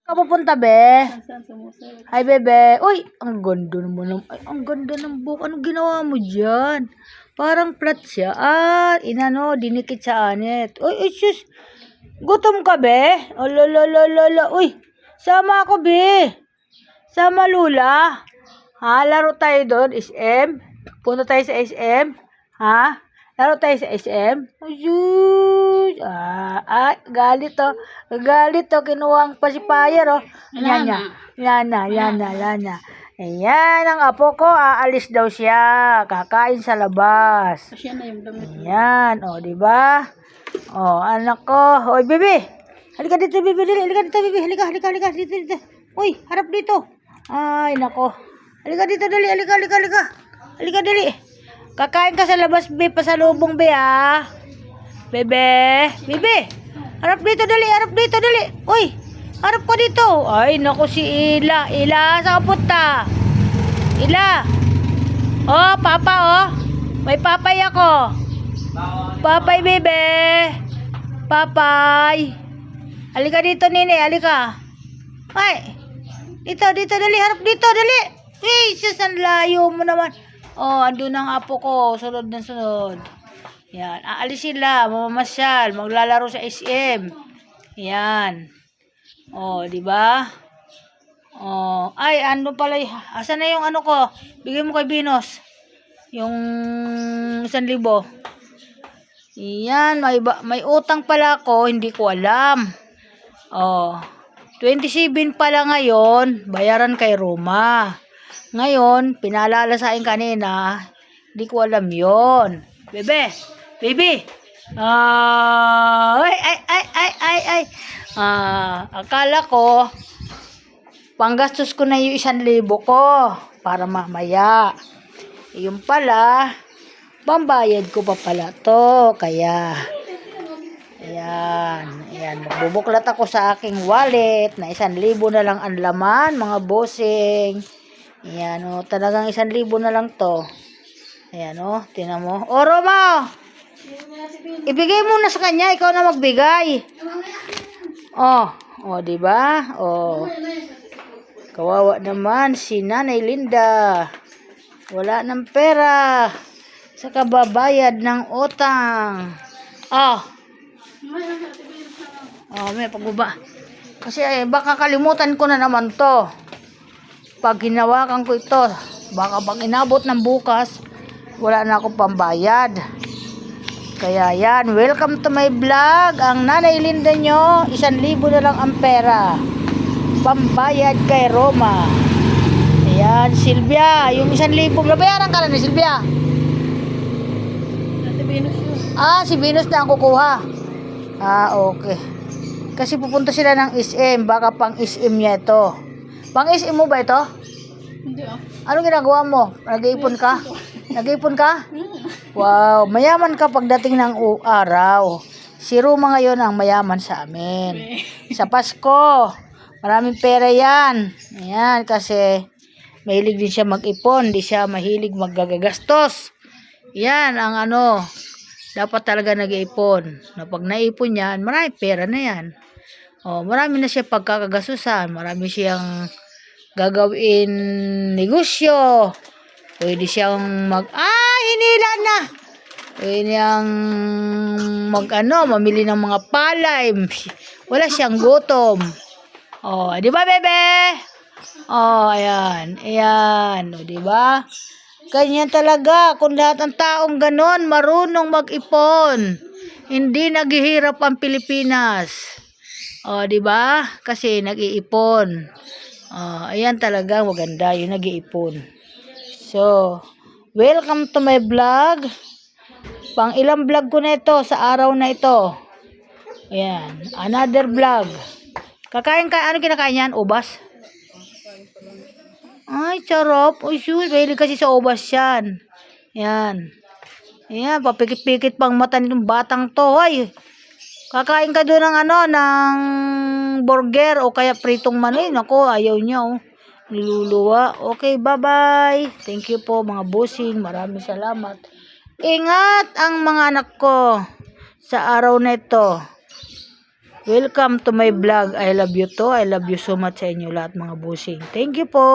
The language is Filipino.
Kapupunta, be? Saan sumusod? Hi, bebe. Uy, ang ganda naman. Ay, ang ganda ng buhok. Anong ginawa mo dyan? Parang flat siya. Dinikit sa anit. Uy, sus. Gutom ka, be? Oh, lala. Uy, sama ako, be. Sama, Lula. Ha? Laro tayo doon, SM? Punta tayo sa SM? Ha? Laro tayo sa SM? Ayun. Galit to. Galit to. Kinuha ang pacifier, oh. Lana. Ayan, ang apo ko. Aalis daw siya. Kakain sa labas. Kasi na yung damit. Ayan, oh, diba? Oh, anak ko. Hoy, bebe. Halika dito, bebe. Halika dito, bebe. Halika. Dito. Uy, harap dito. Ay, nako. Halika dito, dali. Halika, dali. Kakain ka sa labas, be. Pasalubong, be, ah. Bebe. Harap dito, dali. Uy, harap ko dito. Ay, nako si Ila. Ila, saan ka punta? Ila. Oh, papa, oh. May papay ako. Papay, bebe. Papay. Halika dito, nene. Halika. Ay. Dito, dali. Harap dito, dali. Hey, sus, ang layo mo naman. Oh, andun ang apo ko. Sunod. Yan. Aalis sila. Mamamasyal. Maglalaro sa SM. Yan. Oh, di ba? Oh, ay, ano pala. Asan na yung ano ko? Bigay mo kay Binos. Yung 1,000. Yan, may utang pala ako, hindi ko alam. Oh, 27 pala ngayon, bayaran kay Roma. Ngayon, pinaalala sa akin kanina, hindi ko alam yon. Bebe. Ay. Akala ko, panggastos ko na yung 1,000 ko para mamaya. Yung pala, pambayad ko pa pala to. Kaya, ayan. Magbubuklat ako sa aking wallet na 1,000 na lang ang laman, mga bossing. Ayan, oh, talagang 1,000 na lang to. Ayan, oh, tinan mo. O, Roma, ibigay mo na sa kanya, ikaw na magbigay. Oh, diba? Oh, kawawa naman si Nanay Linda. Wala ng pera sa kababayad ng utang. May pagbaba. Kasi baka kalimutan ko na naman to. Pag hinawakan ko ito, baka pag inabot ng bukas, wala na akong pambayad. Kaya yan, welcome to my vlog. Ang Nanay Linda nyo, 1,000 na lang ang pera. Pambayad kay Roma. Ayan, Silvia, yung 1,000, nabayaran ka na ni Silvia? Si Venus na ang kukuha. Okay. Kasi pupunta sila ng SM, baka pang SM niya ito. Pang SM mo ba ito? Hindi. Anong ginagawa mo? Nag-iipon ka? Wow, mayaman ka pagdating ng araw. Si Roma ngayon ang mayaman sa amin. Sa Pasko, maraming pera yan. Ayan, kasi mahilig din siya mag-ipon, di siya mahilig maggagastos. Yan ang dapat talaga nag-iipon. Na pag naipon yan, marami pera na yan. Marami na siya pagkakagasusan, marami siyang gagawin negosyo. Pwede siyang hinila na. Pwede niyang mamili ng mga palay. Wala siyang gutom. Di ba, bebe? Ayan. Di ba? Ganyan talaga. Kung lahat ng taong ganon, marunong mag-ipon. Hindi naghihirap ang Pilipinas. Di ba? Kasi nag-iipon. Ayan talaga maganda yung nag-iipon. So, welcome to my vlog. Pang ilang vlog ko na ito sa araw na ito. Ayan, another vlog. Kakain ka, ano kinakain yan? Ubas? Ay, sarap. Uy, sure. Mahilig kasi sa ubas yan. Yan. Ayan, papikit-pikit pang mata ng batang to. Ay, kakain ka doon ng burger o kaya pritong manay. Nako, ayaw niya, oh. Niluluwa. Okay, bye-bye. Thank you po, mga bossing. Maraming salamat. Ingat ang mga anak ko sa araw na ito. Welcome to my vlog. I love you to. I love you so much sa inyo lahat mga busing. Thank you po.